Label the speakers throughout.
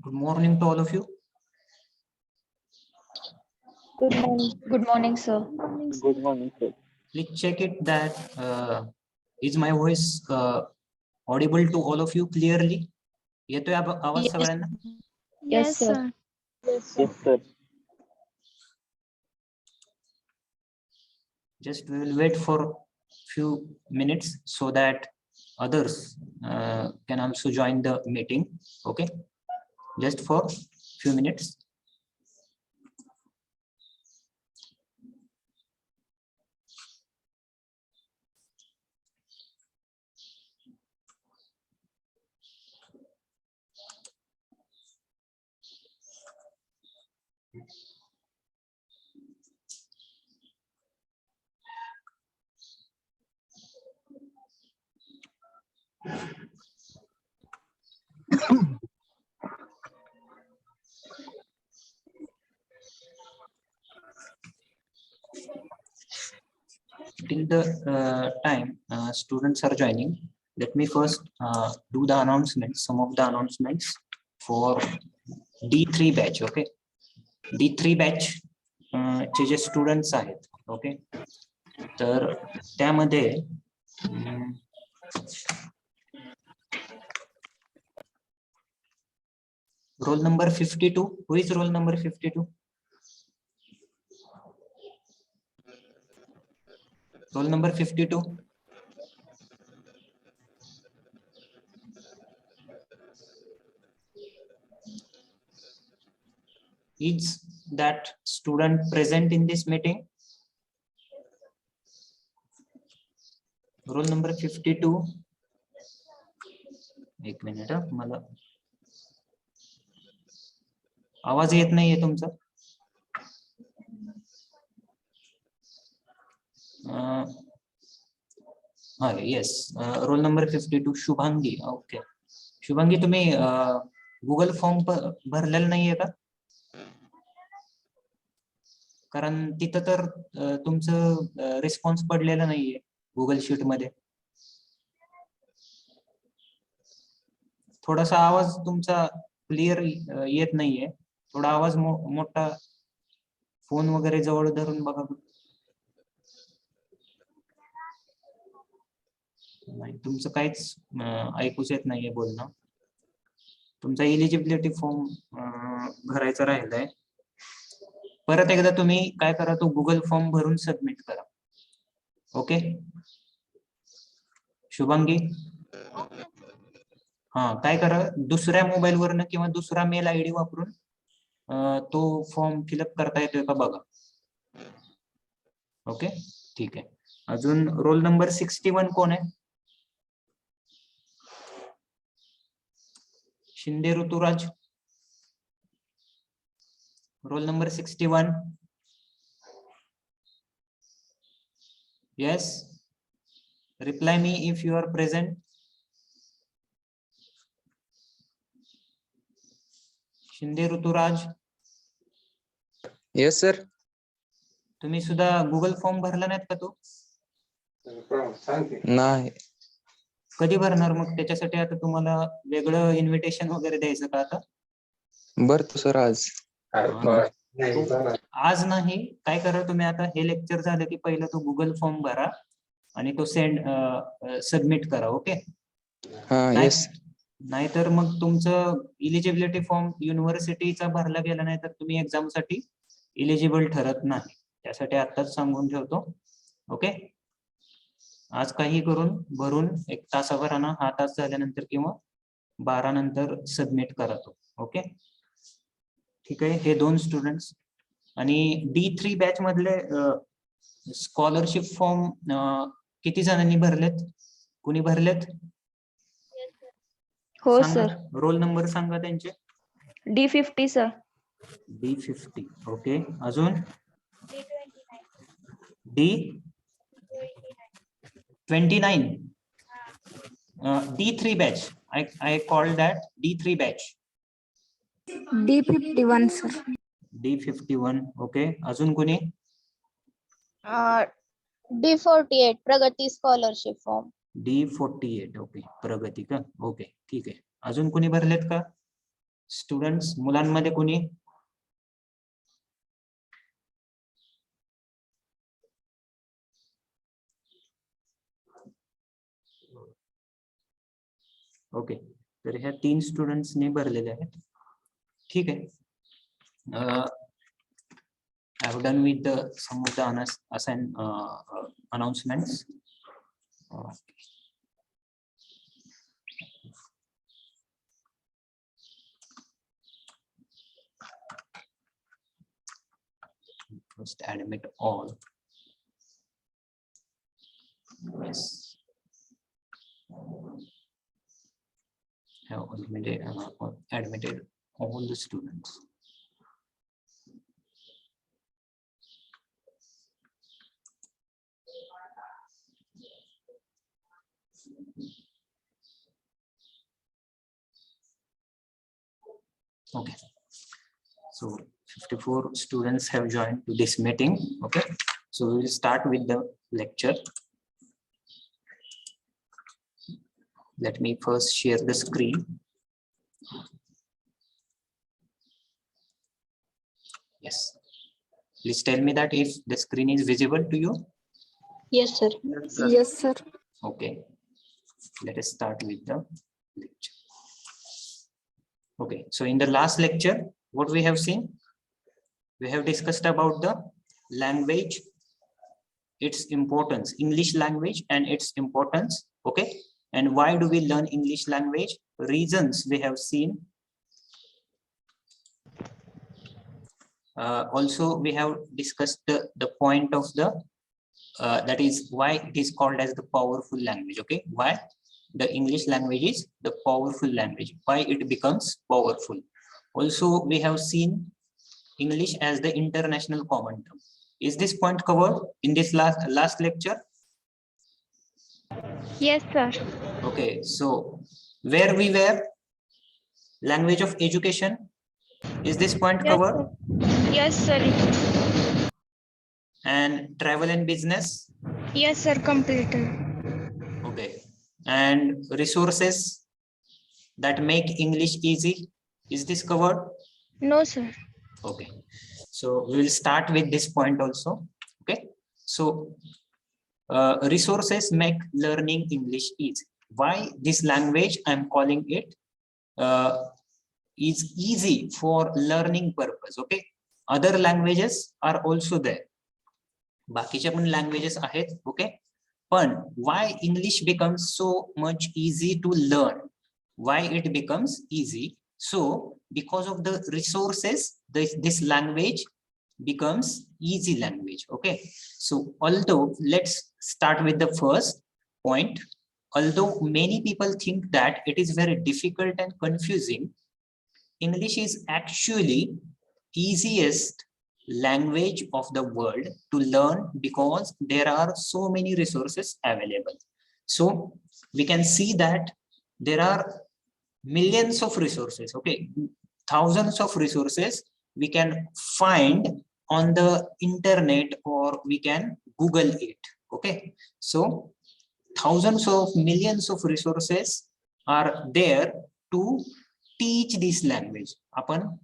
Speaker 1: Good morning to all of you.
Speaker 2: Good morning.
Speaker 3: Good morning, sir.
Speaker 4: Good morning, sir.
Speaker 1: Please check it that is my voice audible to all of you clearly. येतोय आवाज
Speaker 3: Yes.
Speaker 1: सगळ्यांना?
Speaker 3: Yes, sir.
Speaker 4: Yes, sir.
Speaker 1: Just we will wait for few minutes so that others can also join the meeting. Okay, just for few minutes. Till the time students are joining, let me first do the announcements, some of the announcements for D3 batch. Okay, D3 batch चे जे students आहेत, okay, तर त्यामध्ये roll number 52. Who is roll number 52? Roll number 52. Is that student present in this meeting? Roll number 52. एक minute, मला आवाज येत नाहीये तुमचा. हा, yes, roll number 52 Shubhangi. Okay, Shubhangi, तुम्ही गुगल फॉर्म भरलेला नाहीये का? कारण तिथं तर तुमचं रिस्पॉन्स पडलेला नाहीये गुगल शीट मध्ये. थोडासा आवाज तुमचा क्लिअर येत नाहीये. थोडा आवाज मोठा फोन वगैरे जवळ धरून बघा. नाही, तुमचं काहीच ऐकूच येत नाहीये बोलणं. तुमचा इलिजिबिलिटी फॉर्म भरायचा राहिलाय. परत एकदा तुम्ही काय करा, तो गुगल फॉर्म भरून सबमिट करा. ओके शुभांगी, हा, काय करा, दुसऱ्या मोबाईल वरनं किंवा दुसरा मेल आयडी वापरून तो फॉर्म फिलअप करता येतोय का बघा. ओके, ठीक आहे. अजून रोल नंबर 61 कोण आहे? Shinde Ruturaj. Roll number 61. Yes, reply me if you are present. Shinde Ruturaj.
Speaker 5: Yes sir.
Speaker 1: तुम्ही सुद्धा गुगल फॉर्म भरला नाहीत का तो?
Speaker 5: नाही.
Speaker 1: कधी भरणार मग? त्याच्यासाठी आता तुम्हाला वेगळं इन्व्हिटेशन वगैरे द्यायचं का आता?
Speaker 5: भरतो सर आज.
Speaker 1: आज नाही, काय करा तुम्ही, आता हे लेक्चर झालं की पहिला तो गुगल फॉर्म भरा आणि तो सबमिट करा. ओके,
Speaker 5: हा, येस.
Speaker 1: नाहीतर मग तुमचं इलिजिबिलिटी फॉर्म युनिव्हर्सिटीचा भरला गेला नाही तर तुम्ही एक्झाम साठी इलिजिबल ठरत नाही. त्यासाठी आताच सांगून ठेवतो. ओके, आज काही करून भरून 1 तासाभरानं, हा तास झाल्यानंतर किंवा 12 नंतर सबमिट करा तो. ओके, ठीक आहे. हे 2 स्टुडंट्स. आणि D3 बॅच मधले स्कॉलरशिप फॉर्म किती जणांनी भरलेत? कुणी भरलेत?
Speaker 3: हो
Speaker 1: सांगा,
Speaker 3: सर.
Speaker 1: रोल नंबर सांगा त्यांचे.
Speaker 3: D50 sir.
Speaker 1: D50. ओके, अजून D29. D3 batch. I called that D3 batch.
Speaker 2: D51 sir.
Speaker 1: D51. Okay, अजून कोणी?
Speaker 6: D48 प्रगती स्कॉलरशिप फॉर्म.
Speaker 1: D48. ओके, प्रगती का? ओके, ठीक आहे. अजून कोणी भरलेत का? स्टुडंट्स मुलांमध्ये कोणी? ओके, तर ह्या 3 स्टुडंट्सने भरलेले आहेत. ठीक आहे. I have done with some of the announcements. First admit all. Yes. Have admitted all the students. Okay, so 54 students have joined to this meeting. Okay, so we will start with the lecture. Let me first share the screen. Yes, please tell me that if the screen is visible to you.
Speaker 6: Yes, sir.
Speaker 3: Yes, sir.
Speaker 1: Okay, let us start with the lecture. Okay, so in the last lecture, what we have seen, we have discussed about the language, its importance, English language and its importance. Okay, and why do we learn English language? Reasons we have seen. Also, we have discussed the point of the that is why it is called as the powerful language. Okay, why the English language is the powerful language, why it becomes powerful. Also, we have seen English as the international common term. Is this point covered in this last lecture?
Speaker 3: Yes, sir.
Speaker 1: Okay, so where we were, language of education, is this point
Speaker 3: Yes,
Speaker 1: covered?
Speaker 3: sir. Yes, sir.
Speaker 1: And travel and business?
Speaker 3: Yes, sir. Completed.
Speaker 1: Okay, and resources that make English easy, is this covered?
Speaker 3: No, sir.
Speaker 1: Okay, so we will start with this point also. Okay, so resources make learning English easy. Why this language I'm calling it is easy for learning purpose. Okay, other languages are also there, बाकीचे पण languages आहेत. Okay, पण why English becomes so much easy to learn, why it becomes easy? So because of the resources, this language becomes easy language. Okay, so although, let's start with the first point. Although many people think that it is very difficult and confusing, English is actually easiest language of the world to learn because there are so many resources available. So we can see that there are millions of resources. Okay, thousands of resources we can find on the internet, or we can Google it. Okay, so thousands of millions of resources are there to teach this language upon,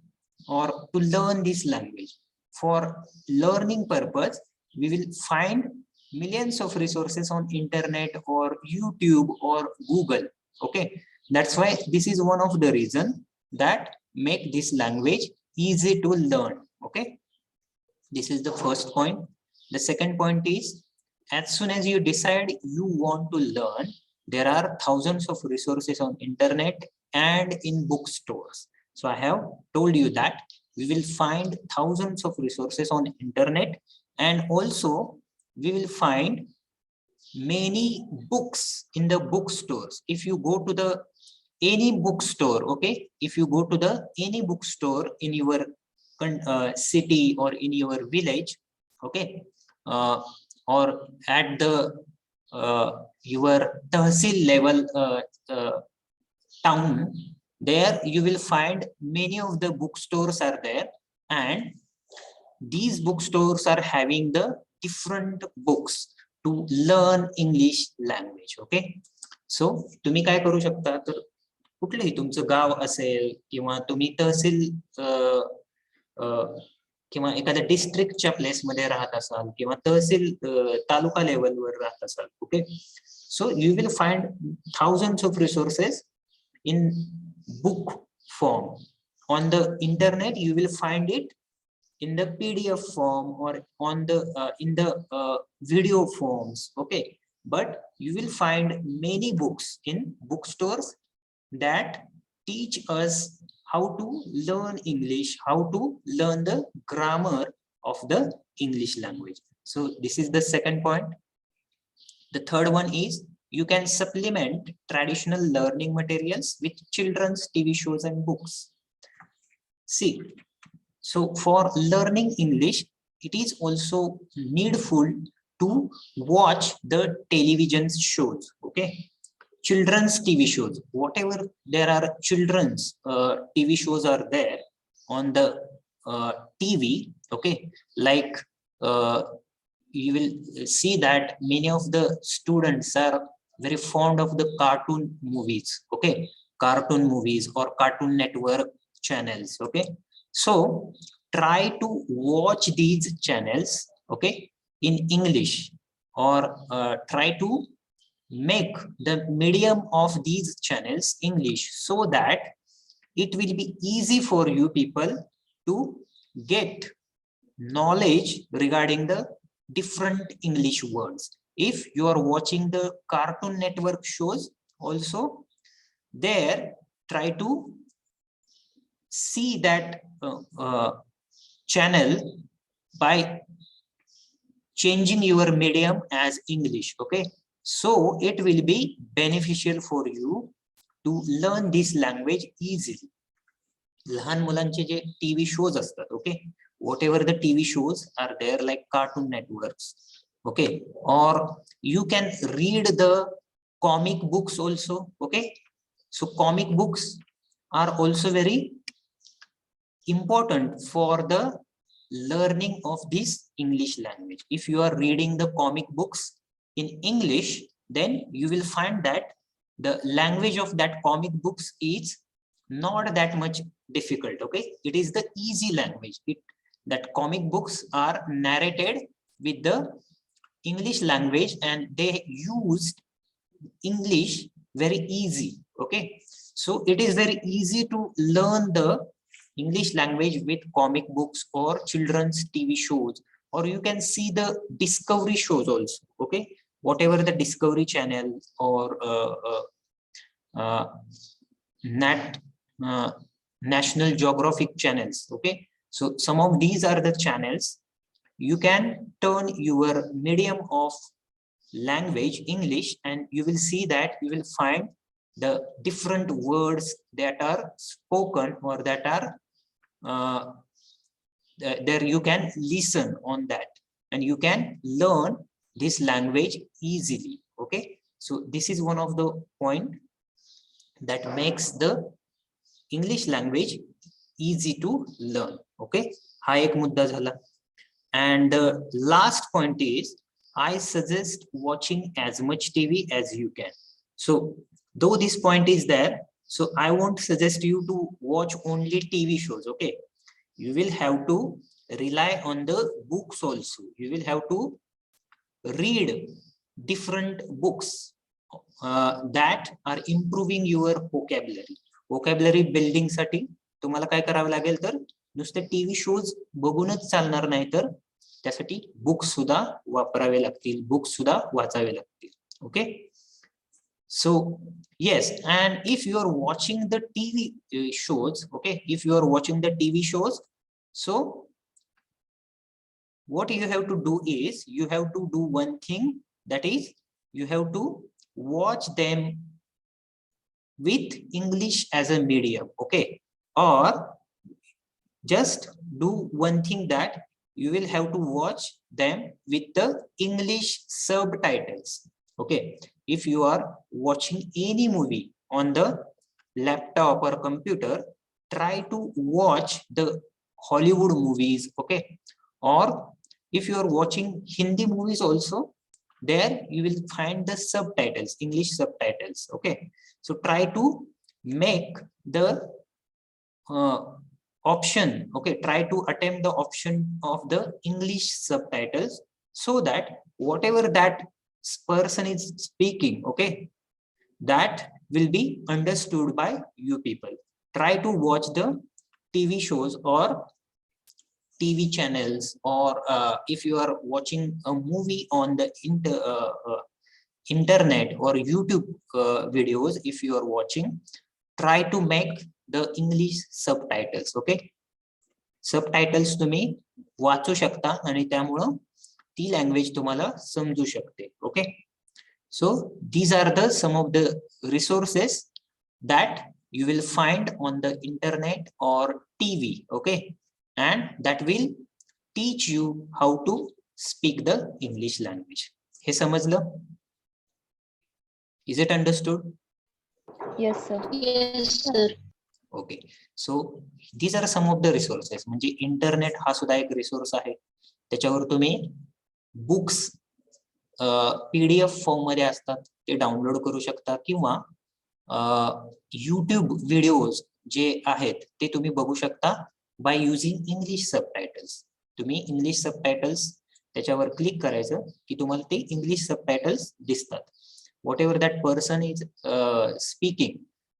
Speaker 1: or to learn this language. For learning purpose, we will find millions of resources on internet or YouTube or Google. Okay, that's why this is one of the reason that make this language easy to learn. Okay, this is the first point. The second point is, as soon as you decide you want to learn, there are thousands of resources on internet and in bookstores. So I have told you that we will find thousands of resources on internet, and also we will find many books in the bookstores. If you go to the any bookstore, okay, if you go to the any bookstore in your city or in your village, okay, or at the your tahsil level town, there you will find many of the bookstores are there, and these bookstores are having the different books to learn English language. Okay, so तुम्ही काय करू शकता, तर कुठलंही तुमचं गाव असेल किंवा तुम्ही तहसील किंवा एखाद्या डिस्ट्रिक्टच्या प्लेसमध्ये राहत असाल किंवा तहसील तालुका लेवलवर राहत असाल. Okay, so you will find thousands of resources in book form. On the internet you will find it in the PDF form or on the in the video forms. Okay, but you will find many books in bookstores that teach us how to learn English, how to learn the grammar of the English language. So this is the second point. The third one is you can supplement traditional learning materials with children's TV shows and books. See, so for learning English, it is also needful to watch the television shows. Okay, children's TV shows, whatever there are children's TV shows are there on the TV. Okay, like you will see that many of the students are very fond of the cartoon movies. Okay, cartoon movies or Cartoon Network channels. Okay, so try to watch these channels, okay, in English, or try to make the medium of these channels English, so that it will be easy for you people to get knowledge regarding the different English words. If you are watching the Cartoon Network shows also, there try to see that channel by changing your medium as English. Okay, so it will be beneficial for you to learn this language easily. लहान मुलांचे जे TV shows असतात, okay, whatever the TV shows are there like Cartoon Networks, okay, or you can read the comic books also. Okay, so comic books are also very important for the learning of this English language. If you are reading the comic books in English, then you will find that the language of that comic books is not that much difficult. Okay, it is the easy language. That comic books are narrated with the English language and they used English very easy. Okay, so it is very easy to learn the English language with comic books or children's TV shows, or you can see the Discovery shows also. Okay, whatever the Discovery Channel or National Geographic channels. Okay, so some of these are the channels. You can turn your medium of language English and you will see that you will find the different words that are spoken or that are there. You can listen on that and you can learn this language easily. Okay, so this is one of the point that makes the English language easy to learn. Okay, हा एक मुद्दा झाला. And the last point is I suggest watching as much TV as you can. So though this point is there, so I won't suggest you to watch only TV shows. Okay, you will have to rely on the books also. You will have to read different books that are improving your vocabulary. Vocabulary building साठी तुम्हाला काय करावं लागेल, तर नुसते TV shows बघूनच चालणार नाही, तर त्यासाठी बुक्स सुद्धा वापरावे लागतील, बुक्स सुद्धा वाचावे लागतील. Okay, so yes, and if you are watching the TV shows, okay, if you are watching the TV shows, so what you have to do is you have to do one thing, that is you have to watch them with English as a medium. Okay, or just do one thing, that you will have to watch them with the English subtitles. Okay, if you are watching any movie on the laptop or computer, try to watch the Hollywood movies. Okay, or if you are watching Hindi movies also, there you will find the subtitles, English subtitles. Okay, so try to make the option, okay, try to attempt the option of the English subtitles, so that whatever that person is speaking, okay, that will be understood by you people. Try to watch the TV shows or TV channels, or if you are watching a movie on the internet or YouTube videos, if you are watching, try to make the English subtitles. Okay, subtitles तुम्ही वाचू शकता आणि त्यामुळं ती language तुम्हाला समजू शकते. Okay, so these are the some of the resources that you will find on the internet or TV. Okay, and that will teach you how to speak the English language. हे समजलं? Is it understood?
Speaker 6: Yes, sir. Yes, sir.
Speaker 1: Okay, so these are some of the resources. म्हणजे internet हा सुद्धा एक resource आहे. त्याच्यावर तुम्ही books PDF form मध्ये असतात ते डाउनलोड करू शकता, किंवा YouTube व्हिडिओज जे आहेत ते तुम्ही बघू शकता बाय युजिंग इंग्लिश सबटायटल्स. तुम्ही इंग्लिश सबटायटल्स त्याच्यावर क्लिक करायचं की तुम्हाला ते इंग्लिश सबटायटल्स दिसतात. Whatever that person is speaking,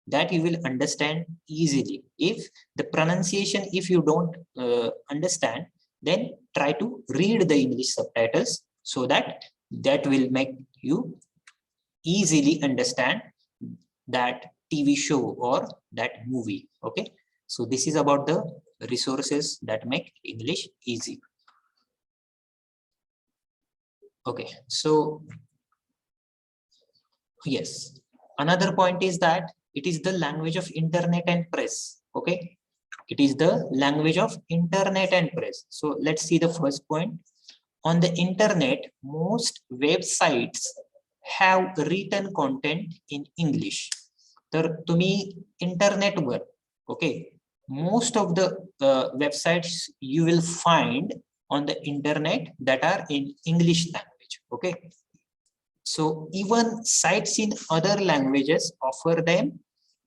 Speaker 1: that you will understand easily. If the pronunciation, if you don't understand, then try to read the English subtitles, so that will make you easily understand that TV show or that movie. Okay, so this is about the resources that make English easy. Okay, so yes, another point is that it is the language of internet and press. Okay, it is the language of internet and press. So let's see the first point. On the internet, most websites have written content in English. तर तुम्ही internet were, okay, most of the websites you will find on the internet that are in English language. Okay, so even sites in other languages offer them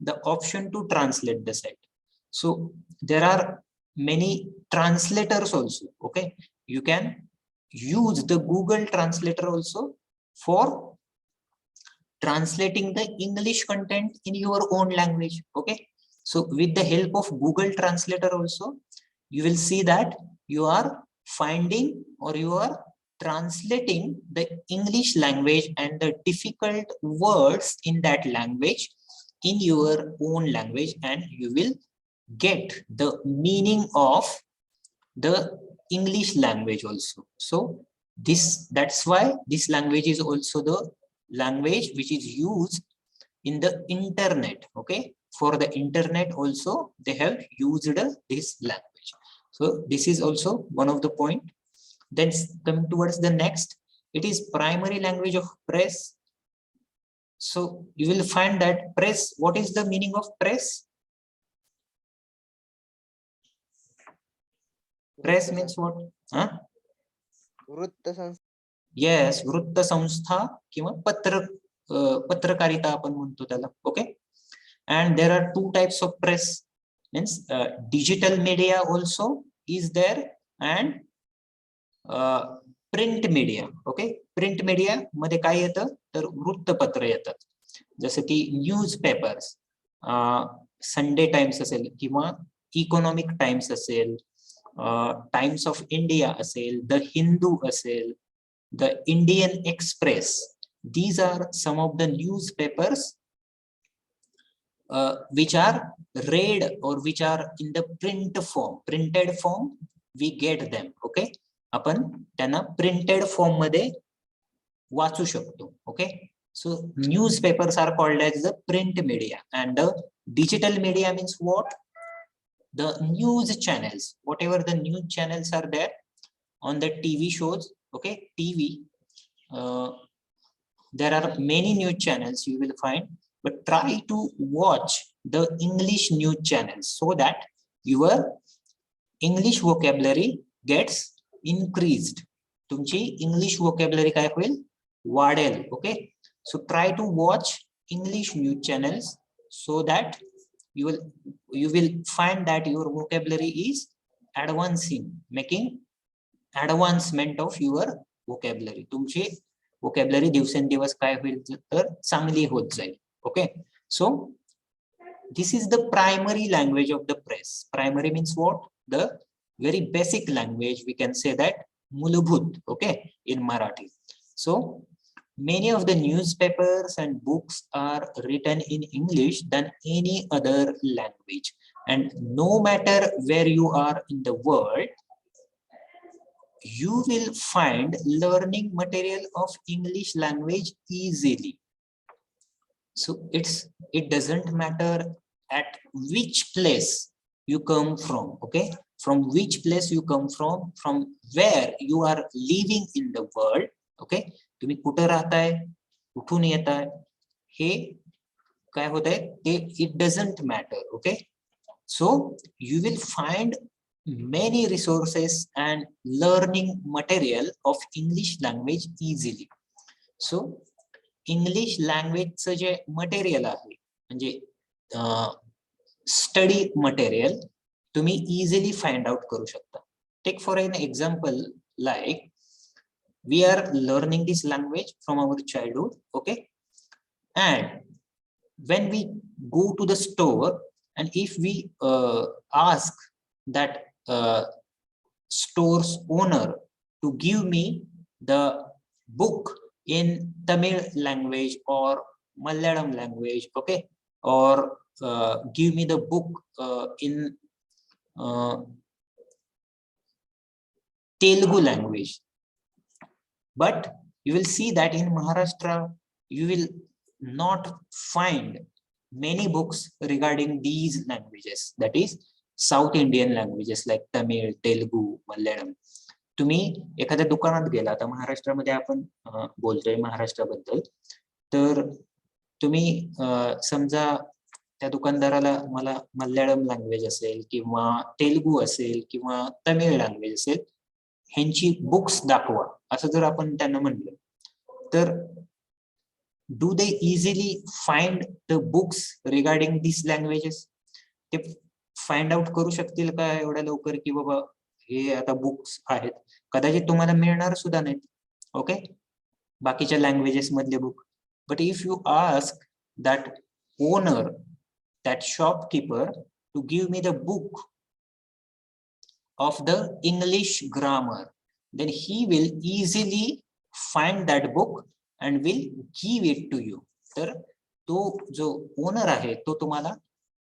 Speaker 1: the option to translate the site. So there are many translators also. Okay, you can use the Google Translator also for translating the English content in your own language. Okay, so with the help of Google Translator also, you will see that you are finding or you are translating the English language and the difficult words in that language in your own language, and you will get the meaning of the English language also. So that's why this language is also the language which is used in the internet. Okay, for the internet also they have used this language. So this is also one of the point. Then come towards the next, it is primary language of press. So you will find that press, what is the meaning of press? Press means what? Huh? Yes, वृत्त संस्था किंवा पत्रकारिता आपण म्हणतो त्याला. Okay, and there are two types of press. Means digital media also is there, and print media. Okay, print media मध्ये काय येतं तर वृत्तपत्र येतात, जसं की न्यूज पेपर्स, संडे टाइम्स असेल किंवा इकॉनॉमिक टाइम्स असेल, टाइम्स ऑफ इंडिया असेल, द हिंदू असेल, the Indian Express. These are some of the news papers which are read or which are in the printed form we get them. Okay, आपण त्यांना printed form मध्ये वाचू शकतो. Okay, so news papers are called as the print media, and the digital media means what? The news channels, whatever the news channels are there on the TV shows. Okay, TV, there are many news channels you will find, but try to watch the English news channels so that your English vocabulary gets increased. तुमची English vocabulary काय होईल? वाढेल. Okay, so try to watch English news channels so that you will find that your vocabulary is advancing, making advancement of your vocabulary. तुमची vocabulary दिवसेंदिवस काय होईल तर चांगली होत जाईल. Okay, so this is the primary language of the press. Primary means what? The very basic language, we can say that मूलभूत, okay, in Marathi. So many of the newspapers and books are written in English than any other language, and no matter where you are in the world, you will find learning material of English language easily. So it doesn't matter at which place you come from, okay, from which place you come from where you are living in the world, okay, तुम्ही कुठे राहताय, कुठून येताय, हे काय होतंय ते it doesn't matter, okay. So you will find many resources and learning material of English language easily. So English लँग्वेजचं जे मटेरियल आहे म्हणजे स्टडी मटेरियल तुम्ही इझिली फाइंड आउट करू शकता. Take for an example, like we are learning this language from our childhood, okay, and when we go to the store and if we ask that store's owner to give me the book in Tamil language or Malayalam language, okay, or give me the book in Telugu language. But you will see that in Maharashtra, you will not find many books regarding these languages, that is South Indian languages like Tamil, Telugu, Malayalam. तुम्ही एखाद्या दुकानात गेला, आता महाराष्ट्रामध्ये आपण बोलतोय महाराष्ट्राबद्दल, तर तुम्ही समजा त्या दुकानदाराला मला मल्याळम लँग्वेज असेल किंवा तेलुगू असेल किंवा तमिळ लँग्वेज असेल ह्यांची बुक्स दाखवा असं जर आपण त्यांना म्हणलं तर do they easily find the books regarding this languages? ते फाइंड आउट करू शकतील का एवढ्या लवकर की बाबा हे आता बुक्स आहेत? कदाचित तुम्हाला मिळणार सुद्धा नाहीत, ओके, बाकीच्या लँग्वेजेस मधले book. But if you ask that owner, that shopkeeper to give me the book of the English grammar, then he will easily find that book and will give it to you. तर तो जो owner आहे तो तुम्हाला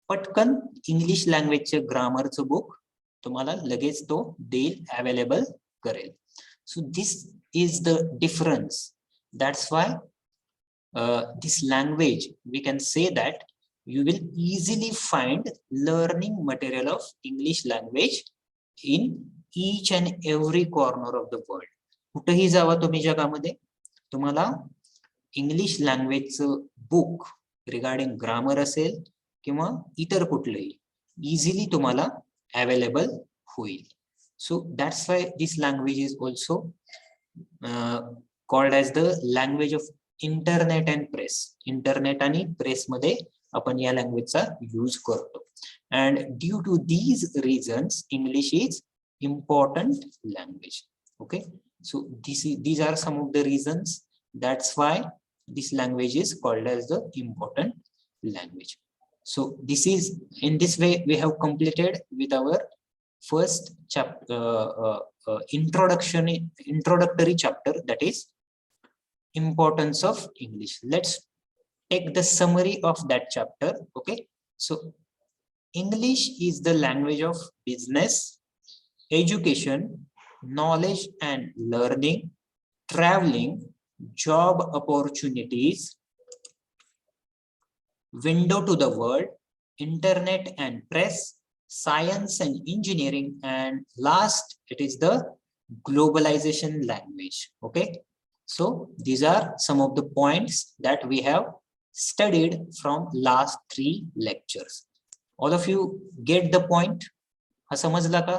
Speaker 1: पटकन English लँग्वेजचे ग्रामरचं book तुम्हाला लगेच तो देईल, अवेलेबल करेल. So this is the difference. That's why this language we can say that you will easily find learning material of English language in each and every corner of the world. कुठेही जावा तुम्ही जगामध्ये तुम्हाला English लँग्वेजचं book regarding grammar असेल किंवा इतर कुठलंही easily तुम्हाला available होईल. So that's why this language is also called as the language of internet and press. Internet आणि प्रेस मध्ये आपण या लँग्वेजचा यूज करतो. And due to these reasons, English is important language. Okay, so these are some of the reasons. That's why this language is called as the important language. So this is, in this way we have completed with our first chapter, introductory chapter, that is importance of English. Let's take the summary of that chapter. Okay, so English is the language of business, education, knowledge and learning, traveling, job opportunities, window to the world, internet and press, science and engineering, and last, it is the globalization language. Okay, so these are some of the points that we have studied from last 3 lectures. All of you get the point? हा समजला का?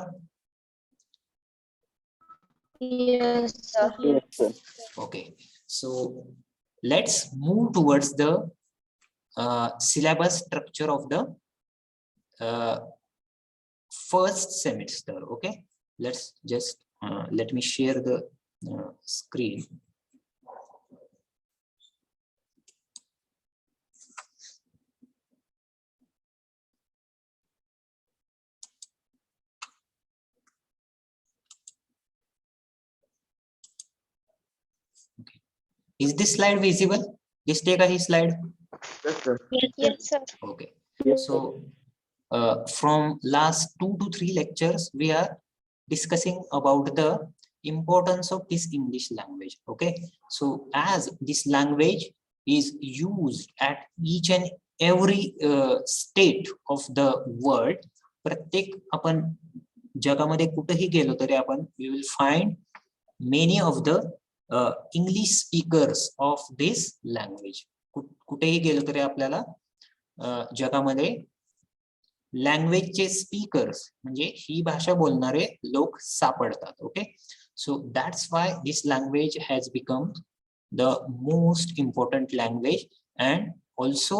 Speaker 3: Yes, sir.
Speaker 4: Yes, sir.
Speaker 1: Okay, so let's move towards the syllabus structure of the first semester. Okay, let's just let me share the screen. Okay. Is this slide visible? Display का ही slide.
Speaker 4: Yes, sir.
Speaker 3: Yes, sir.
Speaker 1: Okay.
Speaker 4: Yes, sir.
Speaker 1: So from last 2 to 3 lectures, we are discussing about the importance of this English language. Okay. So as this language is used at each and every state of the world, प्रत्येक आपण जगामध्ये कुठेही गेलो तरी आपण we will find many of the English speakers of this language. कुठेही गेलो तरी आपल्याला जगामध्ये लँग्वेजचे स्पीकर्स म्हणजे ही भाषा बोलणारे लोक सापडतात. Okay, so that's why this language has become the most important language and also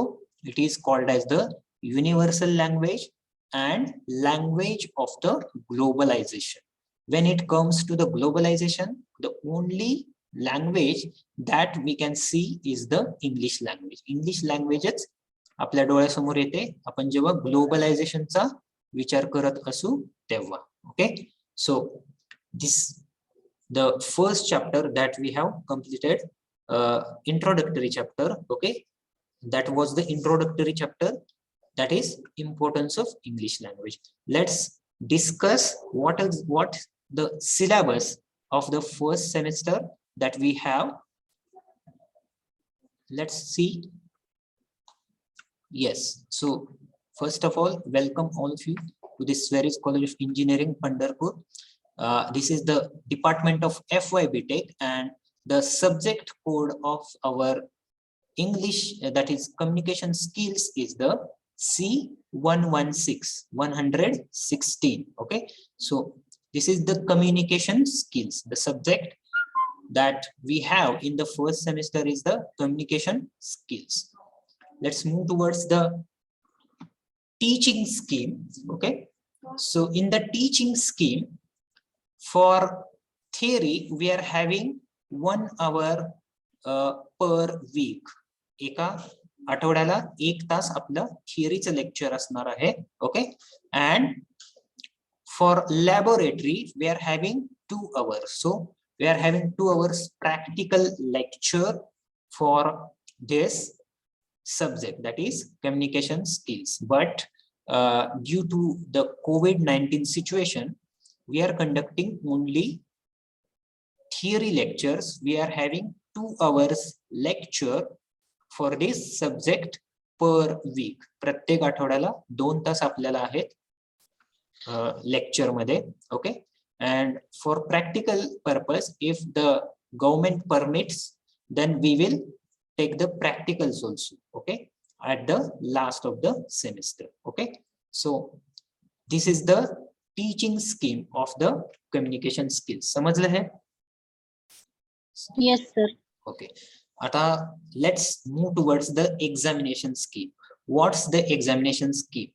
Speaker 1: it is called as the universal language and language of the globalization. When it comes to the globalization, the only language that we can see is the English language. English languageच आपल्या डोळ्यासमोर येते आपण जेव्हा ग्लोबलायझेशनचा विचार करत असू तेव्हा. Okay, so this the first chapter that we have completed, introductory chapter. Okay, that was the introductory chapter, that is importance of English language. Let's discuss what the syllabus of the first semester that we have. Let's see. Yes, so first of all, welcome all of you to this Sweris College of Engineering, Pandharpur. This is the department of FYBTech, and the subject code of our English, that is communication skills, is the C116. Okay, so this is the communication skills. The subject that we have in the first semester is the communication skills. Let's move towards the teaching scheme. Okay, so in the teaching scheme, for theory we are having 1 hour per week. एका आठवड्याला 1 तास आपलं थिअरीचं lecture असणार आहे. Okay, and for laboratory we are having 2 hours. So we are having 2 hours practical lecture for this subject, that is communication skills. But due to the COVID-19 situation, we are conducting only theory lectures. We are having 2 hours lecture for this subject per week. प्रत्येक आठवड्याला 2 तास आपल्याला आहेत lecture मध्ये. Okay, and for practical purpose, if the government permits, then we will take the practicals also. Okay, at the last of the semester. Okay, so this is the teaching scheme of the communication skills. समजलं है?
Speaker 6: Yes, sir.
Speaker 1: Okay, आता let's move towards the examination scheme. What's the examination scheme?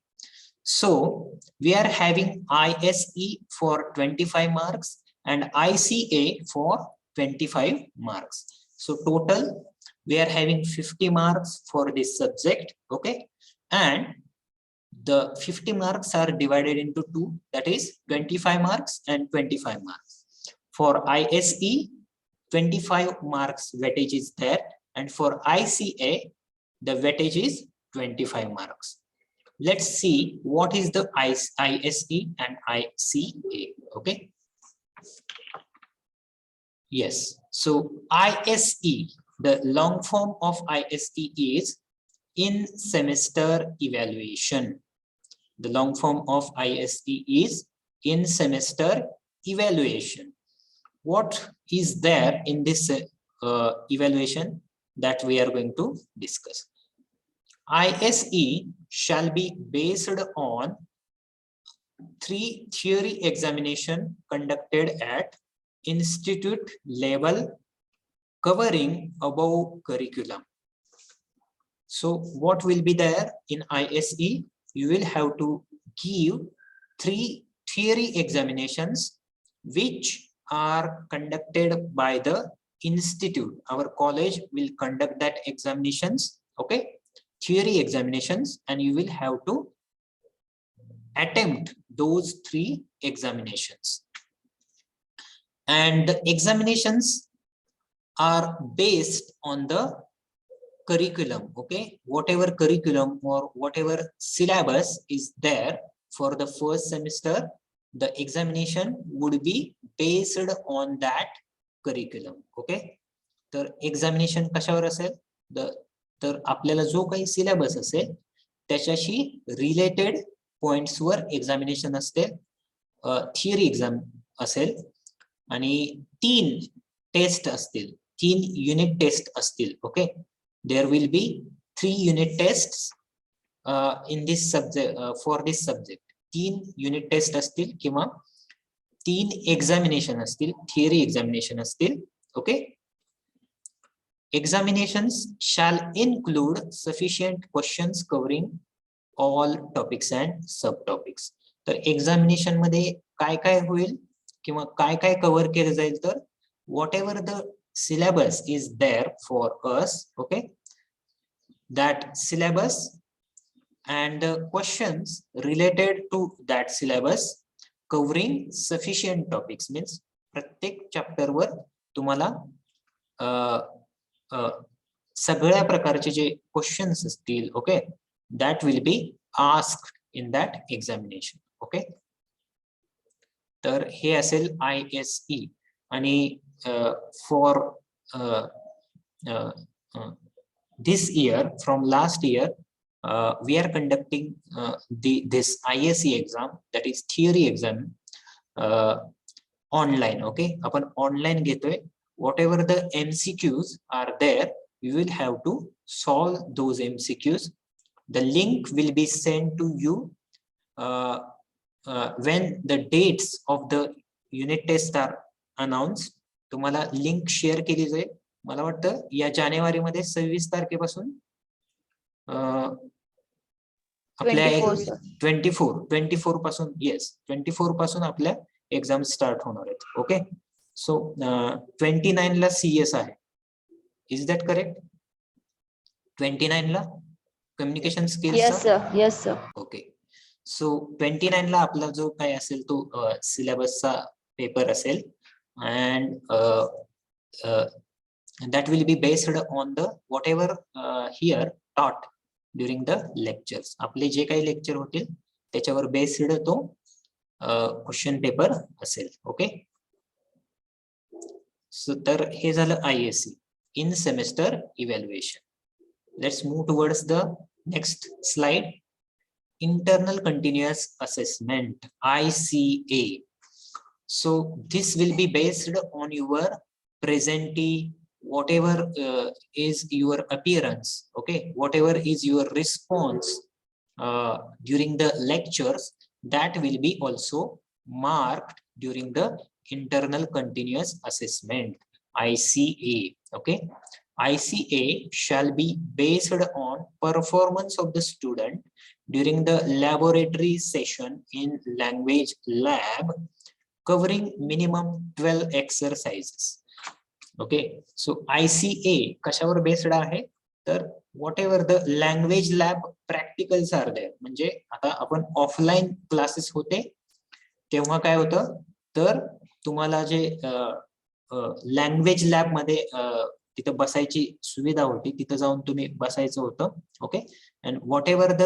Speaker 1: So we are having ISE for 25 marks and ICA for 25 marks. So total we are having 50 marks for this subject. Okay, and the 50 marks are divided into 2, that is 25 marks and 25 marks. For ISE, 25 marks weightage is there, and for ICA the weightage is 25 marks. Let's see what is the ISE and ICA. Okay, yes, so ISE, the long form of ISE is in semester evaluation. The long form of ISE is in semester evaluation. What is there in this evaluation that we are going to discuss? ISE shall be based on 3 theory examination conducted at institute level covering above curriculum. So what will be there in ISE? You will have to give 3 theory examinations which are conducted by the institute. Our college will conduct that examinations, okay, theory examinations, and you will have to attempt those 3 examinations. And the examinations are based on the curriculum, okay, whatever curriculum or whatever syllabus is there for the first semester, the examination would be based on that curriculum, okay. तर examination कशावर असेल, तर आपल्याला जो काही syllabus असेल त्याच्याशी related points वर एक्झामिनेशन असते. थिअरी एक्झाम असेल आणि 3 टेस्ट असतील, 3 युनिट टेस्ट असतील, okay. There will be 3 unit test in this subject, for this subject. 3 unit test असतील किंवा 3 एक्झामिनेशन असतील, थिअरी एक्झामिनेशन असतील, okay. Examinations shall include sufficient questions covering all topics and subtopics. तर examination मध्ये काय काय होईल किंवा काय काय कव्हर केलं जाईल, तर whatever the syllabus is there for us, okay, that syllabus and the questions related to that syllabus covering sufficient topics means प्रत्येक चॅप्टर वर तुम्हाला सगळ्या प्रकारचे जे क्वेश्चन्स असतील, okay, that will be asked in that examination, okay. तर हे असेल ISE. आणि for this year, from last year, we are conducting this ISE exam, that is theory exam, online, okay. आपण online घेतोय. Whatever the MCQs are there, you will have to solve those MCQs. The link will be sent to you when the dates of the unit tests are announced. तुम्हाला link share केली जाईल. मला वाटतं या जानेवारी मध्ये 26 तारखेपासून आपल्या 24 पासून, येस, 24 पासून आपल्या एक्झाम स्टार्ट होणार आहेत, ओके. So 29 ला CS आहे. Is that correct? 29 ला communication skills.
Speaker 6: Yes, sir. Yes, sir.
Speaker 1: Okay. So 29 ला आपला जो काय असेल तो सिलेबसचा पेपर असेल. And that will be based on the whatever here taught during the lectures. आपले जे काही लेक्चर होतील त्याच्यावर बेस्ड तो क्वेश्चन पेपर असेल, ओके. So तर हे झालं ISE, in semester evaluation. Let's move towards the next slide. Internal continuous assessment, ICA. So this will be based on your presentee, whatever is your appearance, okay, whatever is your response during the lectures, that will be also marked during the internal continuous assessment, ICA, okay. ICA shall be based on performance of the student during the laboratory session in language lab covering minimum 12 exercises, okay. So ICA कशावर based आहे, तर whatever the language lab practicals are there. म्हणजे आता आपण offline classes होते तेव्हा काय होतं, तर तुम्हाला जे लँग्वेज लॅब मध्ये तिथं बसायची सुविधा होती, तिथं जाऊन तुम्ही बसायचं होतं, okay. And what ever the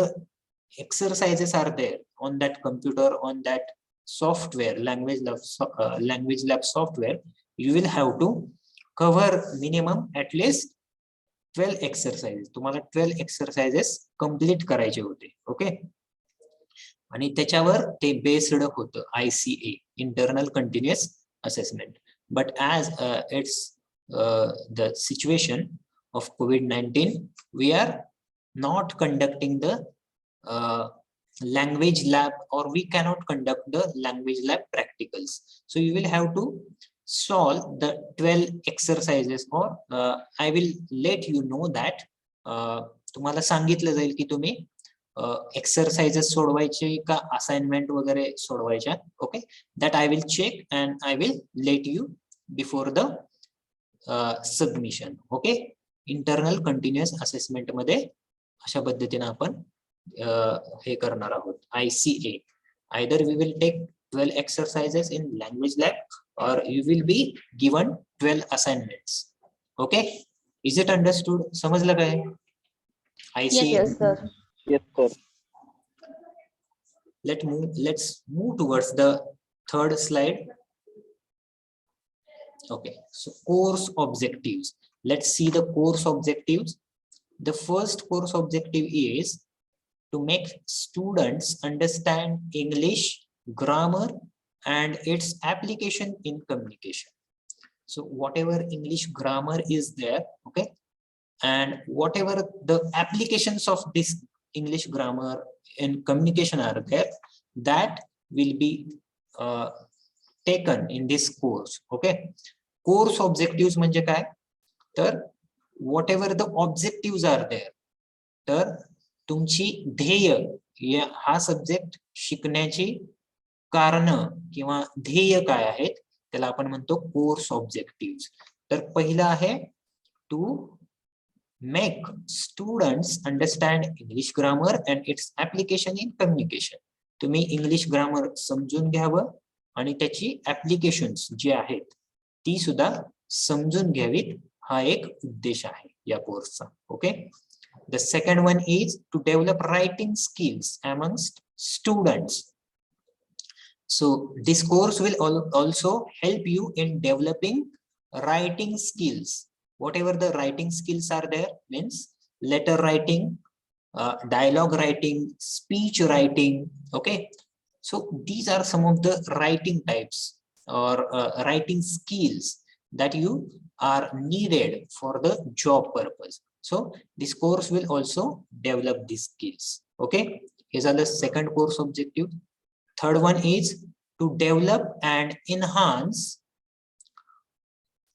Speaker 1: exercises are there on that computer, on that software, language lab software, you will have to cover minimum at least 12 exercises. तुम्हाला 12 एक्सरसाइजेस कम्प्लीट करायचे होते, ओके. आणि त्याच्यावर ते बेस्ड होतं ICA, internal continuous assessment. But as it's the situation of COVID-19, we are not conducting the language lab, or we cannot conduct the language lab practicals. So you will have to solve the 12 exercises, or I will let you know that तुम्हाला सांगितलं जाईल की तुम्ही exercises सोडवायचे का assignment वगैरे सोडवायच्या. Okay, that I will check and I will let you before the submission. Okay, internal continuous assessment मध्ये अशा पद्धतीने आपण हे करणार आहोत. ICA, either we will take 12 exercises in language lab or you will be given 12 assignments. Okay, is it understood? समजलं काय? ICA.
Speaker 6: Yes, sir.
Speaker 4: Yes, sir.
Speaker 1: Let's move towards the third slide. Okay, so course objectives. Let's see the course objectives. The first course objective is to make students understand English grammar and its application in communication. So whatever English grammar is there, okay, and whatever the applications of this English grammar in communication are there, that will be taken in this course. Okay, course objectives म्हणजे काय, तर whatever the objectives are there, तर तुमची ध्येय हा subject शिकण्याची कारण किंवा ध्येय काय आहेत त्याला आपण म्हणतो कोर्स ऑब्जेक्टिव्ह. तर पहिला आहे to make students understand English grammar and its application in communication. तुम्ही इंग्लिश ग्रामर समजून घ्यावं आणि त्याची ऍप्लिकेशन्स जी आहेत ती सुद्धा समजून घ्यावीत, हा एक उद्देश आहे या कोर्सचा. Okay, the second one is to develop writing skills amongst students. So this course will also help you in developing writing skills. Whatever the writing skills are there, means letter writing, dialogue writing, speech writing. Okay, so these are some of the writing types or writing skills that you are needed for the job purpose. So this course will also develop these skills. Okay, here's the second course objective. Third one is to develop and enhance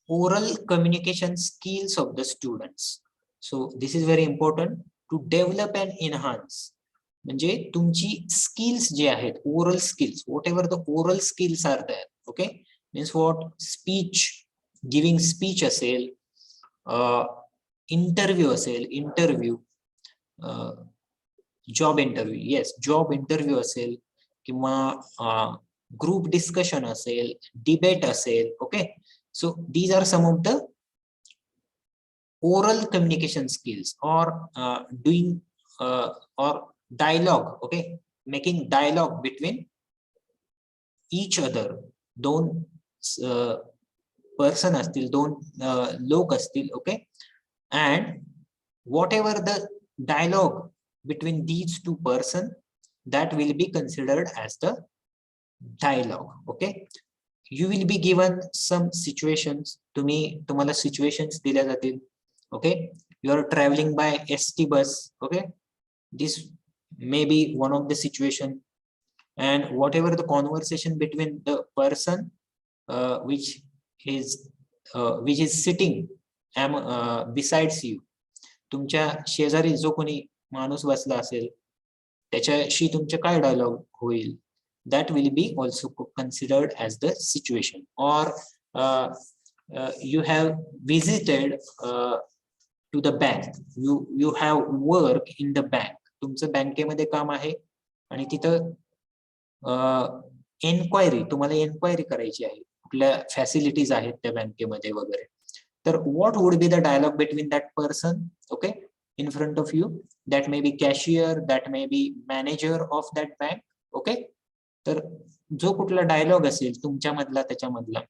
Speaker 1: oral communication skills of the students. So this is very important, to develop and enhance. म्हणजे तुमची skills जे आहेत, oral skills, whatever the oral skills are there. Okay, means what, speech, giving speech असेल, interview असेल, interview, job interview, yes job interview असेल किंवा group discussion असेल, debate असेल. Okay, so these are some of the oral communication skills और doing और dialogue. Okay, making dialogue between each other. दोन person असतील, दोन लोक असतील. Okay, and whatever the dialogue between these two persons, that will be considered as the dialogue. Okay, you will be given some situations. तुम्हाला situations दिल्या जातील. Okay, you are traveling by ST bus. Okay, this may be one of the situation, and whatever the conversation between the person which is sitting besides you, तुमच्या शेजारी जो कोणी माणूस बसला असेल त्याच्याशी तुमचे काय डायलॉग होईल, that will be also considered as the situation. Or you have visited to the bank, you have work in the bank. तुमचं बँकेमध्ये काम आहे आणि तिथं एन्क्वायरी, तुम्हाला एन्क्वायरी करायची आहे, कुठल्या फॅसिलिटीज आहेत त्या बँकेमध्ये वगैरे. तर what would be the dialogue between that person, okay, in front of you? That may be cashier, that may be manager of that bank. Okay, तर जो कुठला डायलॉग असेल तुमच्यामधला त्याच्यामधला,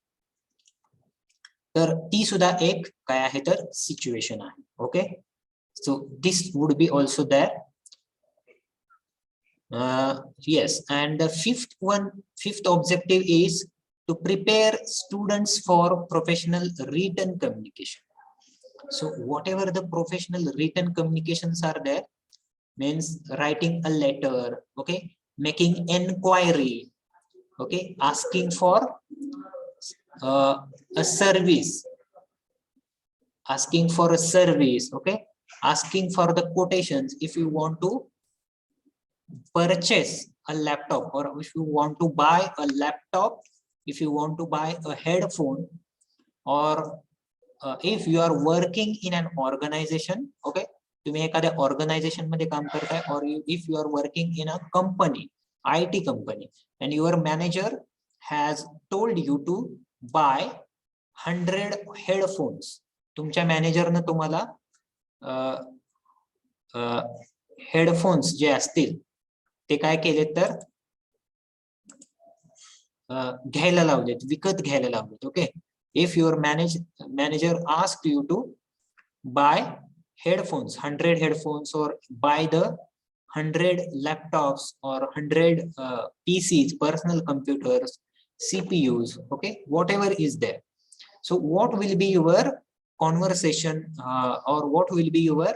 Speaker 1: तर ती सुद्धा एक काय आहे तर सिच्युएशन आहे. Okay, so this would be also there. Yes, and the fifth objective is to prepare students for professional written communication. So whatever the professional written communications are there, means writing a letter, okay, making inquiry, okay, asking for a service, okay, asking for the quotations if you want to purchase a laptop, or if you want to buy a laptop, if you want to buy a headphone, or if you are working in an organization, okay, तुम्ही एखाद्या organisation मध्ये काम करताय, or if you are working in a company, IT company, and your manager has told you to buy 100 headphones. तुमच्या मॅनेजरने तुम्हाला headphones जे असतील ते काय केले तर घ्यायला लावलेत, विकत घ्यायला लावलेत. Okay, if your manager asked you to buy headphones, 100 headphones, or buy the 100 laptops or 100 PCs, personal computers, CPUs, okay, whatever is there. So what will be your conversation or what will be your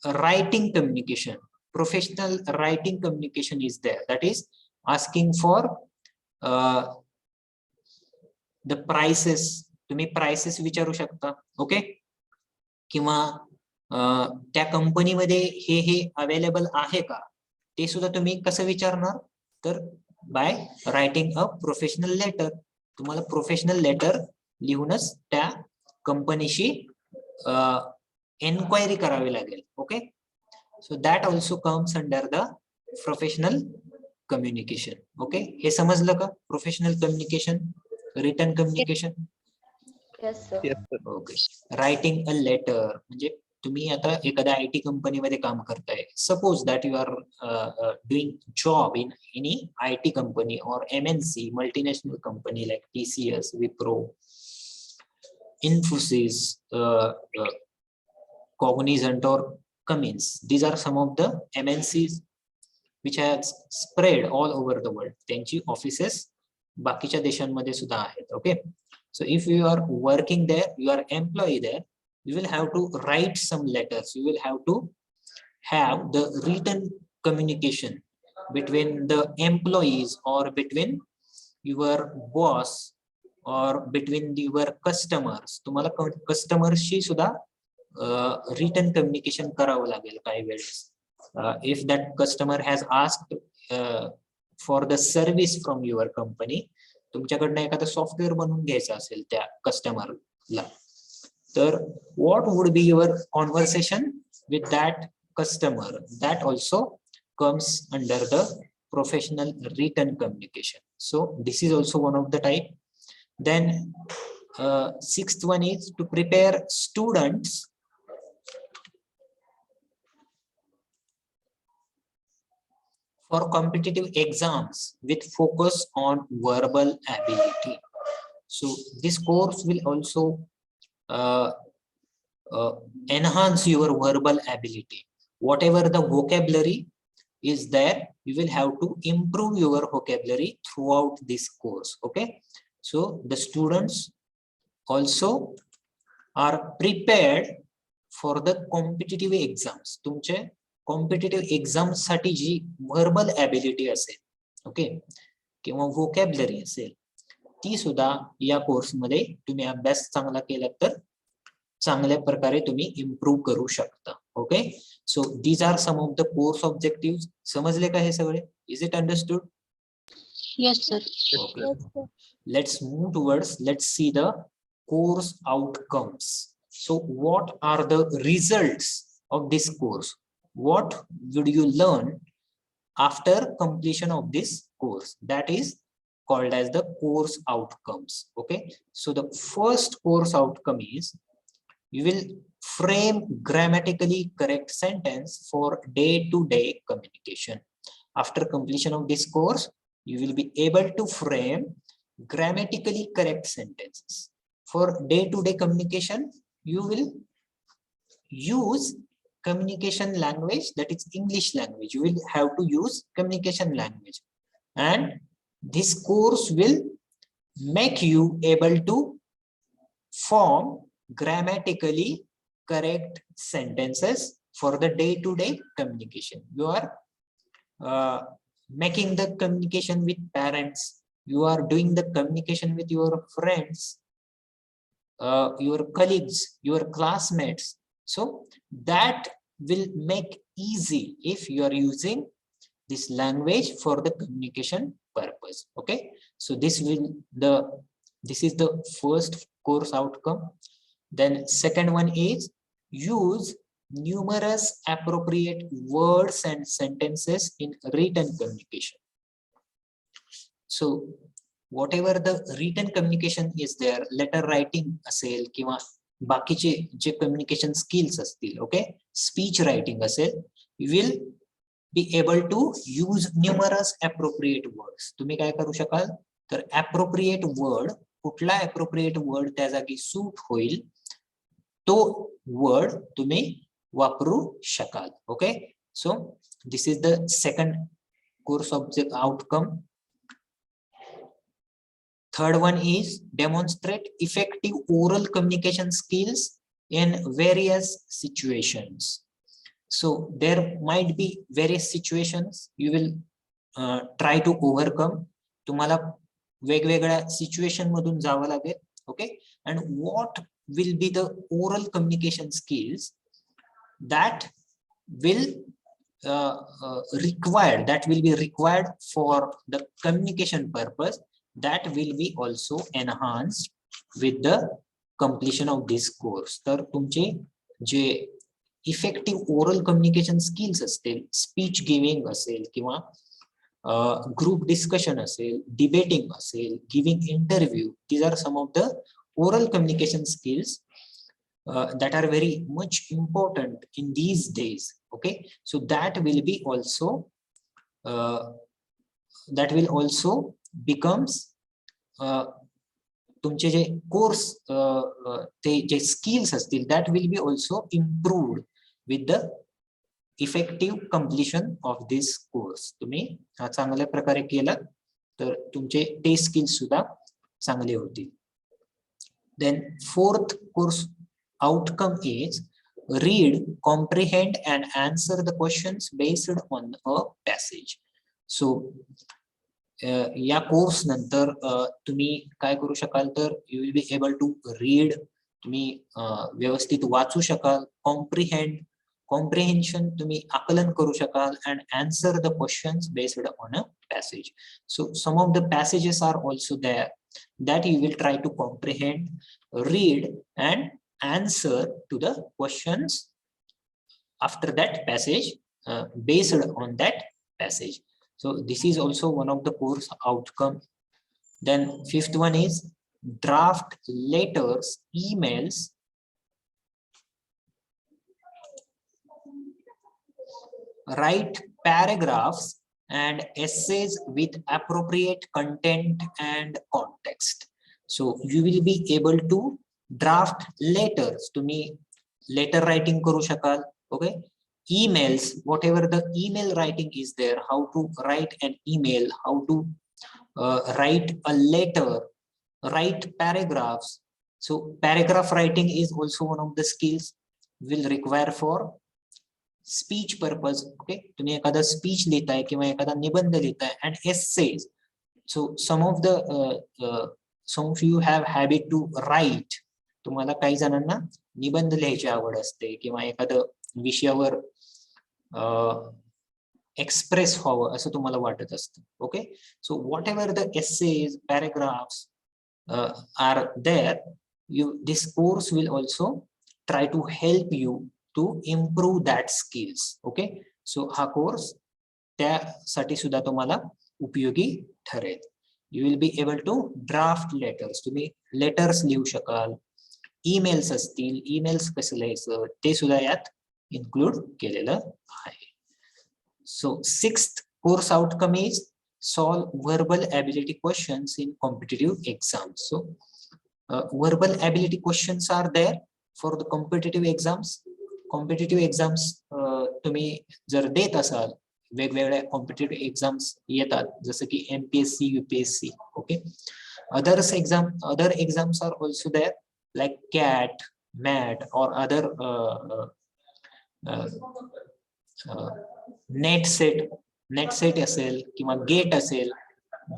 Speaker 1: writing communication? Professional writing communication is there, that is asking for the prices. तुम्ही prices विचारू शकता, okay, किंवा त्या कंपनीमध्ये हे available आहे का ते सुद्धा तुम्ही कसं विचारणार, तर by writing a professional letter. तुम्हाला प्रोफेशनल लेटर लिहूनच त्या कंपनीशी एन्क्वायरी करावी लागेल. Okay, so that also comes under the professional communication. Okay, हे समजलं का? Professional communication, written communication.
Speaker 3: Yes, sir.
Speaker 1: Okay, writing a letter म्हणजे तुम्ही आता एखाद्या IT कंपनीमध्ये काम करताय. Suppose that you are doing job in any IT company और MNC multinational company like TCS, Wipro, Infosys, Cognizant or Cummins. These are some of the MNCs which have spread all over the world. त्यांची offices बाकीच्या देशांमध्ये सुद्धा आहेत. Okay, so if you are working there, you are employee there, you will have to write some letters. You will have to have the written communication between the employees or between your boss or between your customers. तुम्हाला कस्टमर्सशी सुद्धा written communication करावं लागेल काही वेळेस. If that customer has asked for the service from your company, तुमच्याकडनं एखादं software बनवून घ्यायचं असेल त्या कस्टमरला, तर what would be your conversation with that customer? That also comes under the professional written communication. So this is also one of the type. Then sixth one is to prepare students for competitive exams with focus on verbal ability. So this course will also enhance your verbal ability. Whatever the vocabulary is there, you will have to improve your vocabulary throughout this course. Okay, so the students also are prepared for the competitive exams. तुमचे competitive exam साठी जी verbal ability असेल, okay, किंवा vocabulary असेल, ती सुद्धा या कोर्समध्ये तुम्ही अभ्यास चांगला केला तर चांगल्या प्रकारे तुम्ही इम्प्रूव्ह करू शकता. Okay, so these are some of the course objective. समजले का हे सगळे? Is it understood?
Speaker 6: Yes, sir.
Speaker 1: Okay. Let's move towards, let's see the course outcomes. So what are the results of this course? What would you learn after completion of this course? That is called as the course outcomes. Okay, so the first course outcome is you will frame grammatically correct sentence for day-to-day communication. After completion of this course, you will be able to frame grammatically correct sentences. For day-to-day communication, you will use communication language, that is English language. You will have to use communication language, and this course will make you able to form grammatically correct sentences for the day-to-day communication. You are making the communication with parents, you are doing the communication with your friends, your colleagues, your classmates. So that will make easy if you are using this language for the communication purpose. Okay, so this is the first course outcome. Then second one is use numerous appropriate words and sentences in written communication. So whatever the written communication is there, letter writing असेल किंवा बाकीचे जे communication skills असतील, okay, speech writing असेल, you will be able to use numerous appropriate words. तुम्ही काय करू शकाल तर appropriate word, कुठला appropriate word त्या जागी सूट होईल तो word तुम्ही वापरू शकाल. Okay, so this is the second course object outcome. Third one is demonstrate effective oral communication skills in various situations. So there might be various situations you will try to overcome. तुम्हाला वेगवेगळ्या situation मधून जावं लागेल. Okay, and what will be the oral communication skills that will be required for the communication purpose, that will be also enhanced with the completion of this course. तर तुमचे जे effective oral communication skills असतील, speech giving असेल किंवा group discussion असेल, debating असेल, giving interview, these are some of the oral communication skills that are very much important in these days. Okay, so that will also becomes तुमचे जे course ते जे skills असतील that will be also improved with the effective completion of this course. तुम्ही हा चांगल्या प्रकारे केला तर तुमचे ते स्किल्स सुद्धा चांगले होतील. Then fourth course outcome is read, comprehend and answer the questions based on a passage. So या कोर्स नंतर तुम्ही काय करू शकाल तर you will be able to read, तुम्ही व्यवस्थित वाचू शकाल, कॉम्प्रिहेन्शन तुम्ही आकलन करू शकाल, and answer the questions based on a passage. So some of the passages are also there that you will try to comprehend, read and answer to the questions after that passage, based on that passage. So this is also one of the course outcome. Then fifth one is draft letters, emails, write paragraphs and essays with appropriate content and context. So you will be able to draft letters. तुम्ही letter writing करू शकाल. Okay, emails, whatever the email writing is there, how to write an email, how to write a letter, write paragraphs. So paragraph writing is also one of the skills will require for speech purpose. Okay, तुम्ही एखादा speech लिहिताय किंवा एखादा निबंध लिहिताय, and essays. So some of you have habit to write. तुम्हाला काही जणांना निबंध लिहायची आवड असते किंवा एखादं विषयावर एक्सप्रेस व्हावं असं तुम्हाला वाटत असतं. Okay, so what ever the essays, paragraphs are there, this course will also try to help you to improve that skills. Okay, so हा कोर्स त्यासाठी सुद्धा तुम्हाला उपयोगी ठरेल. You will be able to draft letters. तुम्ही letters लिहू शकाल, emails असतील, ईमेल्स कसं लिहायचं ते सुद्धा यात include केलेलं आहे. So sixth course outcome is solve verbal ability questions in competitive exams. So verbal ability questions are there for the competitive exams. Competitive exams तुम्ही जर देत असाल, वेगवेगळ्या competitive exams येतात जसं की MPSC, UPSC. Okay, other exams are also there like CAT, MAT or other net set असेल किंवा GATE असेल.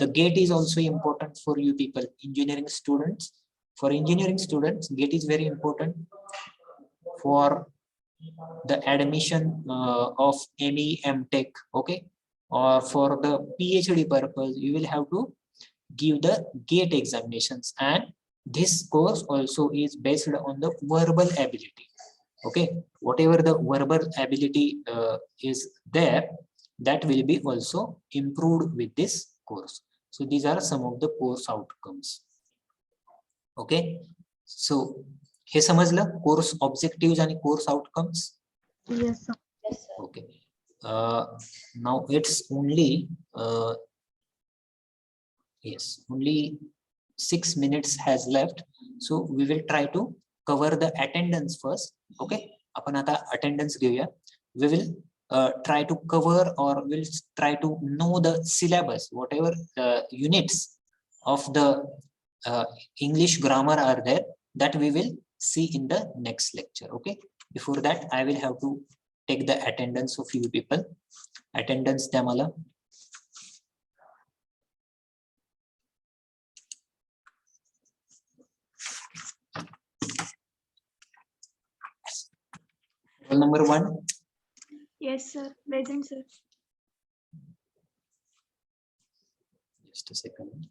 Speaker 1: The GATE is also important for you people, engineering students. For engineering students, GATE is very important. For the admission of any MTech, okay, or for the PhD purpose, you will have to give the GATE examinations, and this course also is based on the verbal ability. Okay, whatever the verbal ability is there, that will be also improved with this course. So these are some of the course outcomes. Okay, so हे समजलं course objectives आणि course outcomes.
Speaker 3: Yes, sir. Yes, sir.
Speaker 1: Okay, now it's only yes, only 6 minutes has left, so we will try to cover the attendance first. Okay, आपण आता attendance घेऊया. We will try to cover, or will try to know the syllabus, whatever units of the English grammar are there, that we will see in the next lecture. Okay, before that I will have to take the attendance of few people. Attendance द्या मला. Roll number 1.
Speaker 2: Yes, sir. Present, sir.
Speaker 1: Just a second.